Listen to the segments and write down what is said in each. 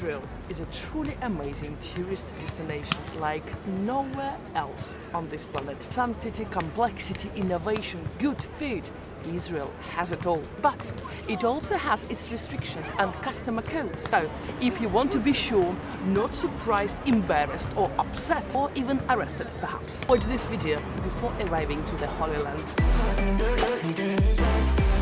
Israel is a truly amazing tourist destination like nowhere else on this planet. Sanctity, complexity, innovation, good food. Israel has it all. But it also has its restrictions and customer codes. So if you want to be sure, not surprised, embarrassed or upset or even arrested perhaps, watch this video before arriving to the Holy Land.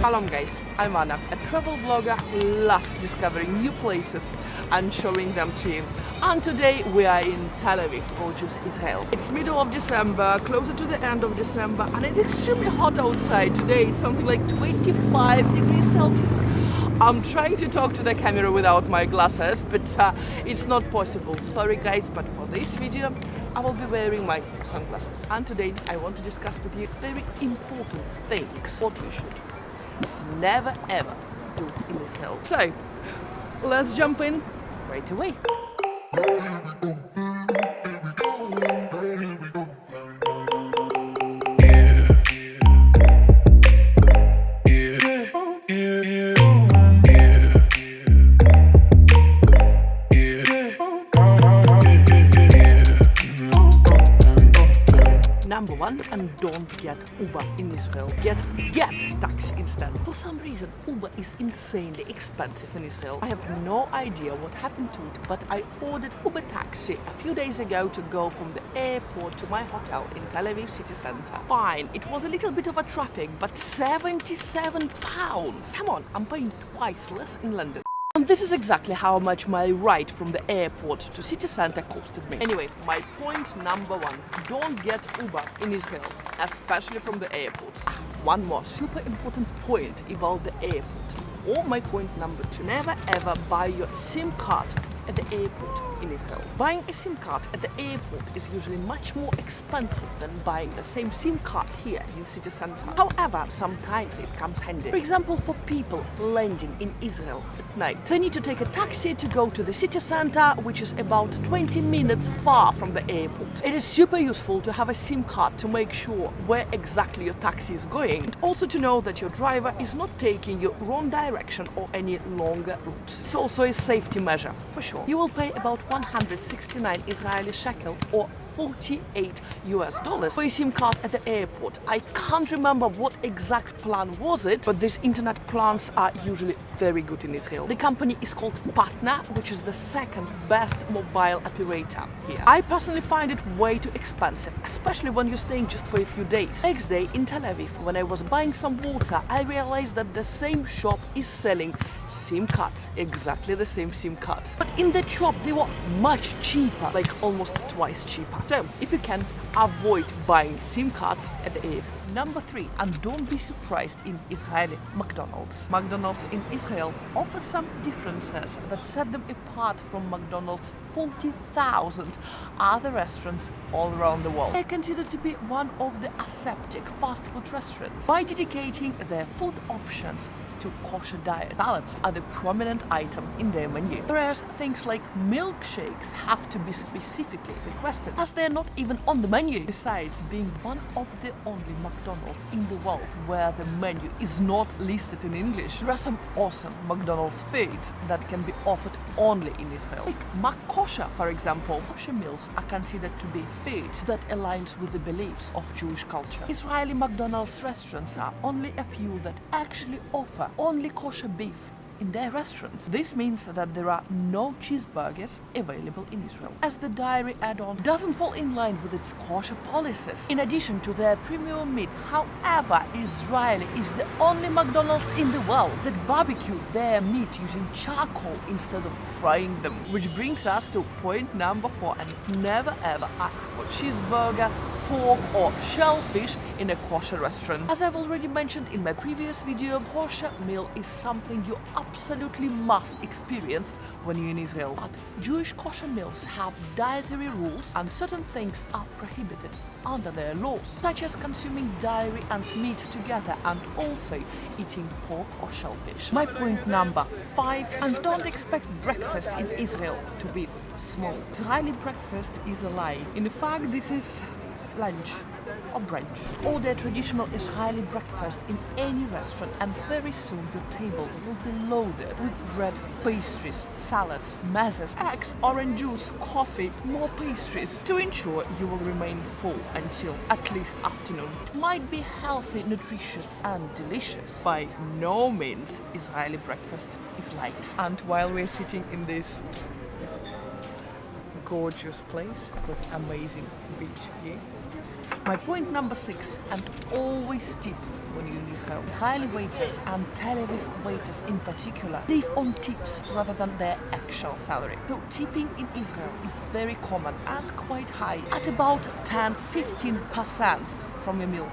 Shalom guys, I'm Anna, a travel blogger who loves discovering new places and showing them to you. And today we are in Tel Aviv, gorgeous Israel. It's middle of December, closer to the end of December, and it's extremely hot outside today. It's something like 25 degrees Celsius. I'm trying to talk to the camera without my glasses, but it's not possible. Sorry guys, but for this video I will be wearing my sunglasses. And today I want to discuss with you very important things, what we should never ever do in Israel. So let's jump in right away. Number one, and don't get Uber in Israel. Get GETT taxi instead. For some reason, Uber is insanely expensive in Israel. I have no idea what happened to it, but I ordered Uber taxi a few days ago to go from the airport to my hotel in Tel Aviv city center. Fine, it was a little bit of a traffic, but 77 pounds. Come on, I'm paying twice less in London. And this is exactly how much my ride from the airport to city center costed me. Anyway, my point number one, don't get Uber in Israel, especially from the airport. One more super important point about the airport, or my point number two, never ever buy your SIM card at the airport in Israel. Buying a SIM card at the airport is usually much more expensive than buying the same SIM card here in city center. However, sometimes it comes handy. For example, for people landing in Israel at night, they need to take a taxi to go to the city center, which is about 20 minutes far from the airport. It is super useful to have a SIM card to make sure where exactly your taxi is going, and also to know that your driver is not taking you wrong direction or any longer routes. It's also a safety measure, for sure. You will pay about 169 Israeli shekel or $48 for a SIM card at the airport. I can't remember what exact plan was it, but these internet plans are usually very good in Israel. The company is called Partner, which is the second best mobile operator here. I personally find it way too expensive, especially when you're staying just for a few days. Next day in Tel Aviv, when I was buying some water, I realized that the same shop is selling SIM cards, exactly the same SIM cards. But in that shop they were much cheaper, like almost twice cheaper. So if you can, avoid buying SIM cards at the airport. Number three, and don't be surprised in Israeli McDonald's. McDonald's in Israel offers some differences that set them apart from McDonald's 40,000 other restaurants all around the world. They are considered to be one of the aseptic fast food restaurants by dedicating their food options to kosher diet. Salads are the prominent item in their menu, whereas things like milkshakes have to be specifically requested, as they're not even on the menu. Besides being one of the only McDonald's in the world where the menu is not listed in English, there are some awesome McDonald's foods that can be offered only in Israel. Like KOSHER, for example. Kosher meals are considered to be foods that aligns with the beliefs of Jewish culture. Israeli McDonald's restaurants are only a few that actually offer only kosher beef in their restaurants. This means that there are no cheeseburgers available in Israel, as the dairy add-on doesn't fall in line with its kosher policies. In addition to their premium meat, however, Israeli is the only McDonald's in the world that barbecue their meat using charcoal instead of frying them. Which brings us to point number four, and never ever ask for cheeseburger, pork or shellfish in a kosher restaurant. As I've already mentioned in my previous video, kosher meal is something you absolutely must experience when you're in Israel. But Jewish kosher meals have dietary rules, and certain things are prohibited under their laws, such as consuming dairy and meat together and also eating pork or shellfish. My point number five, and don't expect breakfast in Israel to be small. Israeli breakfast is a lie. In fact, this is lunch. or brunch. Order traditional Israeli breakfast in any restaurant and very soon your table will be loaded with bread, pastries, salads, mezzes, eggs, orange juice, coffee, more pastries to ensure you will remain full until at least afternoon. It might be healthy, nutritious and delicious. By no means Israeli breakfast is light. And while we're sitting in this gorgeous place with amazing beach view, my point number 6, and always tip when you're in Israel. Israeli waiters and Tel Aviv waiters in particular live on tips rather than their actual salary. So tipping in Israel is very common and quite high, at about 10-15% from your meal.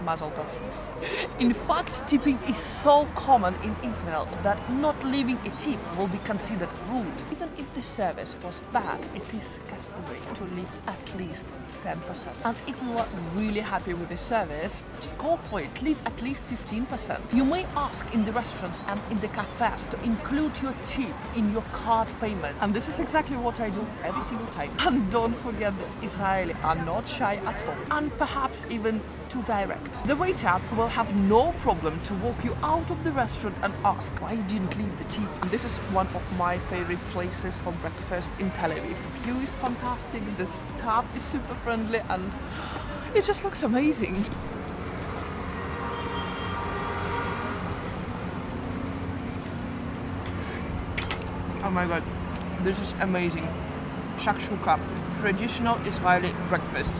Mazel tov. In fact, tipping is so common in Israel that not leaving a tip will be considered rude. Even if the service was bad, it is customary to leave at least 10%. And if you are really happy with the service, just go for it. Leave at least 15%. You may ask in the restaurants and in the cafes to include your tip in your card payment. And this is exactly what I do every single time. And don't forget that Israelis are not shy at all, and perhaps even too direct. The waiter will have no problem to walk you out of the restaurant and ask why you didn't leave the tip. And this is one of my favorite places for breakfast in Tel Aviv. The view is fantastic, the staff is super friendly, and it just looks amazing. Oh my god, this is amazing. Shakshuka, traditional Israeli breakfast.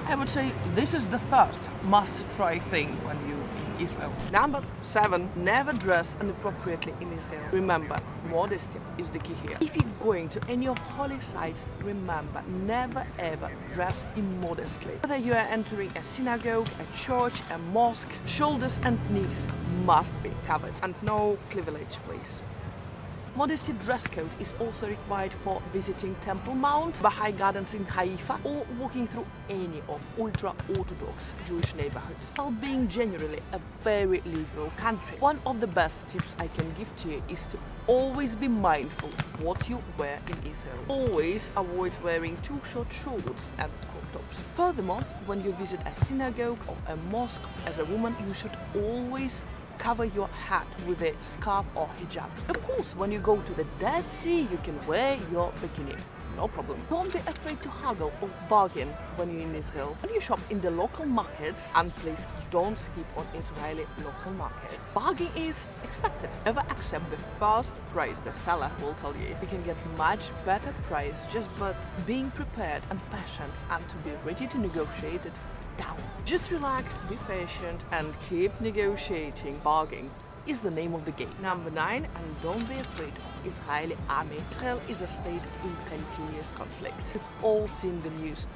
I would say this is the first must-try thing when you're in Israel. Number 7, never dress inappropriately in Israel. Remember, modesty is the key here. If you're going to any of holy sites, remember, never ever dress immodestly. Whether you are entering a synagogue, a church, a mosque, shoulders and knees must be covered, and no cleavage, please. Modesty dress code is also required for visiting Temple Mount, Baha'i Gardens in Haifa, or walking through any of ultra-Orthodox Jewish neighborhoods. While being generally a very liberal country, one of the best tips I can give to you is to always be mindful of what you wear in Israel. Always avoid wearing too short shorts and crop tops. Furthermore, when you visit a synagogue or a mosque, as a woman, you should always cover your head with a scarf or hijab. Of course, when you go to the Dead Sea, you can wear your bikini. No problem. Don't be afraid to haggle or bargain when you're in Israel. When you shop in the local markets, and please don't skip on Israeli local markets, bargaining is expected. Never accept the first price the seller will tell you. You can get much better price just by being prepared and patient, and to be ready to negotiate it down. Just relax, be patient, and keep negotiating. Bargaining is the name of the game. Number 9, and don't be afraid of Israeli army. Israel is a state in continuous conflict. We've all seen the news.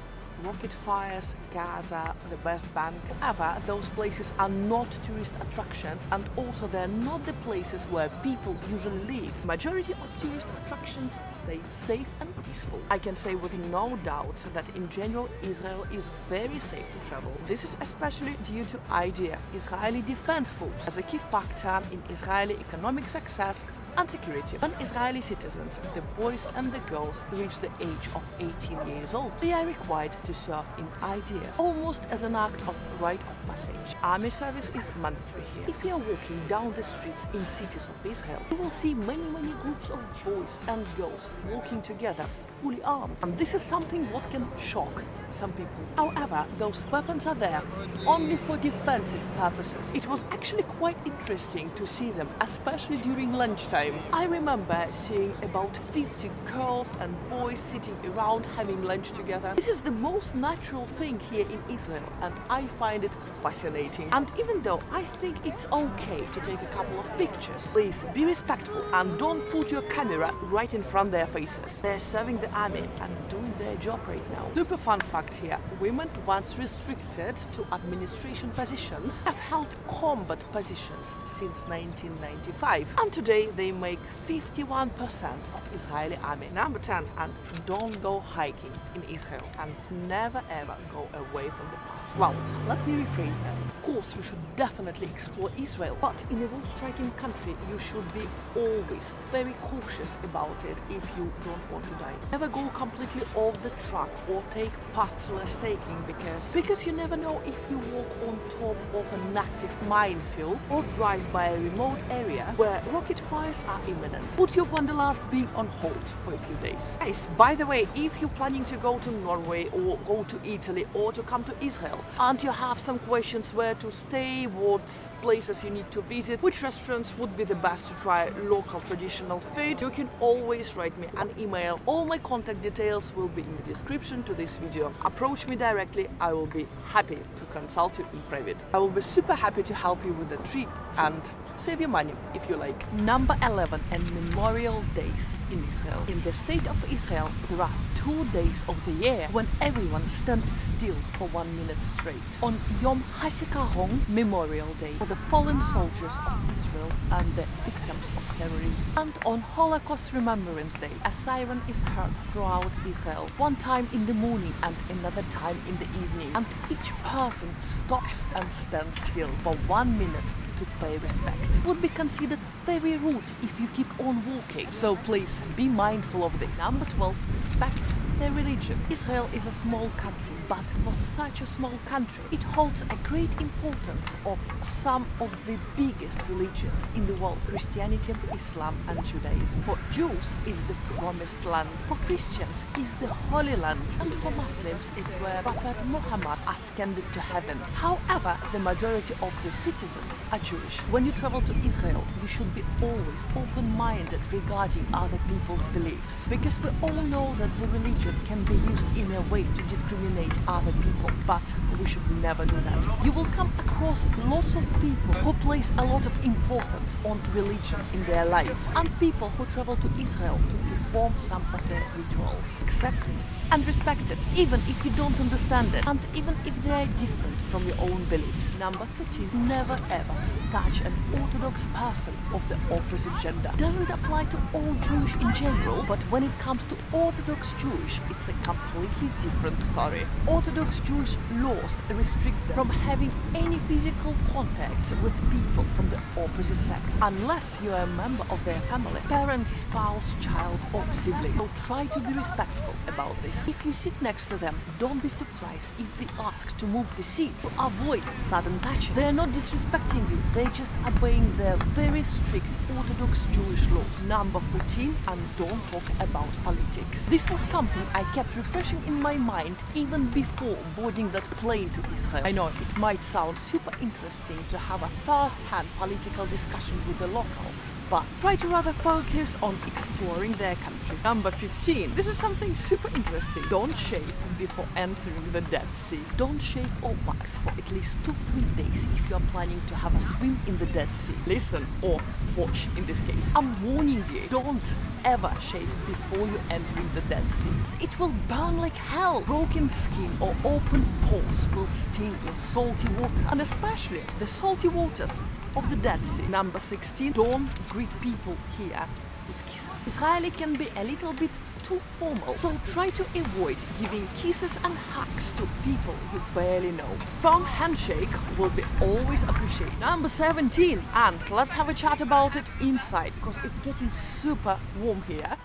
Rocket fires, Gaza, the West Bank. However, those places are not tourist attractions, and also they're not the places where people usually live. Majority of tourist attractions stay safe and peaceful. I can say with no doubt that in general Israel is very safe to travel. This is especially due to IDF, Israeli Defense Force, as a key factor in Israeli economic success and security. When Israeli citizens, the boys and the girls, reach the age of 18 years old, they are required to serve in IDF, almost as an act of rite of passage. Army service is mandatory here. If you are walking down the streets in cities of Israel, you will see many groups of boys and girls walking together, fully armed. And this is something what can shock some people. However, those weapons are there only for defensive purposes. It was actually quite interesting to see them, especially during lunchtime. I remember seeing about 50 girls and boys sitting around having lunch together. This is the most natural thing here in Israel, and I find it fascinating. And even though I think it's okay to take a couple of pictures, please be respectful and don't put your camera right in front of their faces. They're serving the army and doing their job right now. Super fun fact here, women once restricted to administration positions have held combat positions since 1995, and today they make 51% of Israeli army. Number 10, and don't go hiking in Israel, and never ever go away from the path. Well, let me rephrase that. Of course, you should definitely explore Israel, but in a rule-striking country, you should be always very cautious about it if you don't want to die. Never go completely off the track or take paths less taking because you never know if you walk on top of an active minefield or drive by a remote area where rocket fires are imminent. Put your wanderlust being on hold for a few days. Guys, by the way, if you're planning to go to Norway or go to Italy or to come to Israel and you have some questions where to stay, what places you need to visit, which restaurants would be the best to try local traditional food, you can always write me an email. All my contact details will be in the description to this video. Approach me directly, I will be happy to consult you in private. I will be super happy to help you with the trip and save your money if you like. Number 11, and Memorial Days in Israel. In the state of Israel, there are 2 days of the year when everyone stands still for 1 minute straight. On Yom HaZikaron, Memorial Day, for the fallen soldiers of Israel and the victims of terrorism. And on Holocaust Remembrance Day, a siren is heard throughout Israel, one time in the morning and another time in the evening. And each person stops and stands still for 1 minute to pay respect. It would be considered very rude if you keep on walking, so please be mindful of this. Number 12, respect their religion. Israel is a small country, but for such a small country, it holds a great importance of some of the biggest religions in the world: Christianity, Islam and Judaism. For Jews, it's the promised land. For Christians, it's the Holy Land. And for Muslims, it's where Prophet Muhammad ascended to heaven. However, the majority of the citizens are Jewish. When you travel to Israel, you should be always open-minded regarding other people's beliefs, because we all know that the religion can be used in a way to discriminate other people, but we should never do that. You will come across lots of people who place a lot of importance on religion in their life, and people who travel to Israel to perform some of their rituals. Accept it and respect it, even if you don't understand it, and even if they are different from your own beliefs. Number 13, never ever touch an Orthodox person of the opposite gender. Doesn't apply to all Jewish in general, but when it comes to Orthodox Jewish, it's a completely different story. Orthodox Jewish laws restrict them from having any physical contact with people from the opposite sex, unless you are a member of their family, parent, spouse, child or sibling. So try to be respectful about this. If you sit next to them, don't be surprised if they ask to move the seat to avoid sudden touching. They are not disrespecting you, they're just obeying their very strict Orthodox Jewish laws. Number 14, and don't talk about politics. This was something I kept refreshing in my mind even before boarding that plane to Israel. I know it might sound super interesting to have a first-hand political discussion with the locals, but try to rather focus on exploring their country. Number 15, this is something super interesting. Don't shave before entering the Dead Sea. Don't shave or wax for at least 2-3 days if you are planning to have a swim in the Dead Sea. Listen, or watch in this case. I'm warning you, don't ever shave before you entering the Dead Sea. It will burn like hell. Broken skin or open pores will sting in salty water, and especially the salty waters of the Dead Sea. Number 16, don't greet people here with kisses. Israeli can be a little bit too formal, so try to avoid giving kisses and hugs to people you barely know. Firm handshake will be always appreciated. Number 17, and let's have a chat about it inside, because it's getting super warm here.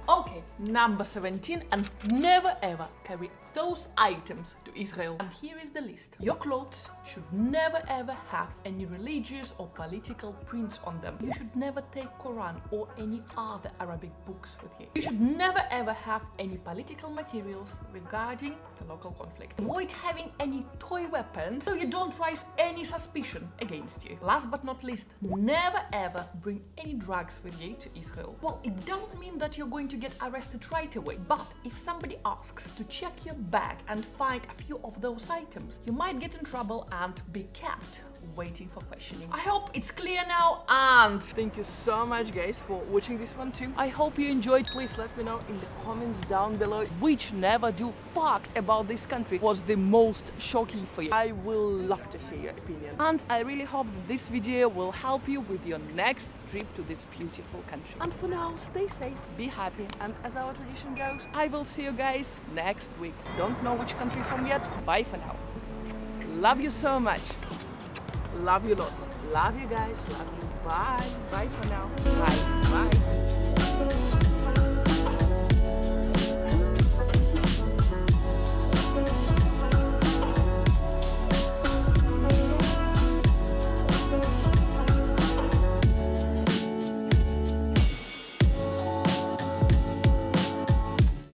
Okay, number 17, and never ever carry those items to Israel. And here is the list. Your clothes should never ever have any religious or political prints on them. You should never take Quran or any other Arabic books with you. You should never ever have any political materials regarding the local conflict. Avoid having any toy weapons so you don't raise any suspicion against you. Last but not least, never ever bring any drugs with you to Israel. Well, it doesn't mean that you're going to get arrested right away, but if somebody asks to check your bag and find a few of those items, you might get in trouble and be kept waiting for questioning. I hope it's clear now, and thank you so much guys for watching this one too. I hope you enjoyed. Please let me know in the comments down below which never do fact about this country was the most shocking for you. I will love to see your opinion, and I really hope that this video will help you with your next trip to this beautiful country. And for now, stay safe, be happy, and as our tradition goes, I will see you guys next week. Don't know which country from yet. Bye for now. Love you so much. Love you lots. Love you guys. Love you. Bye. Bye for now. Bye. Bye.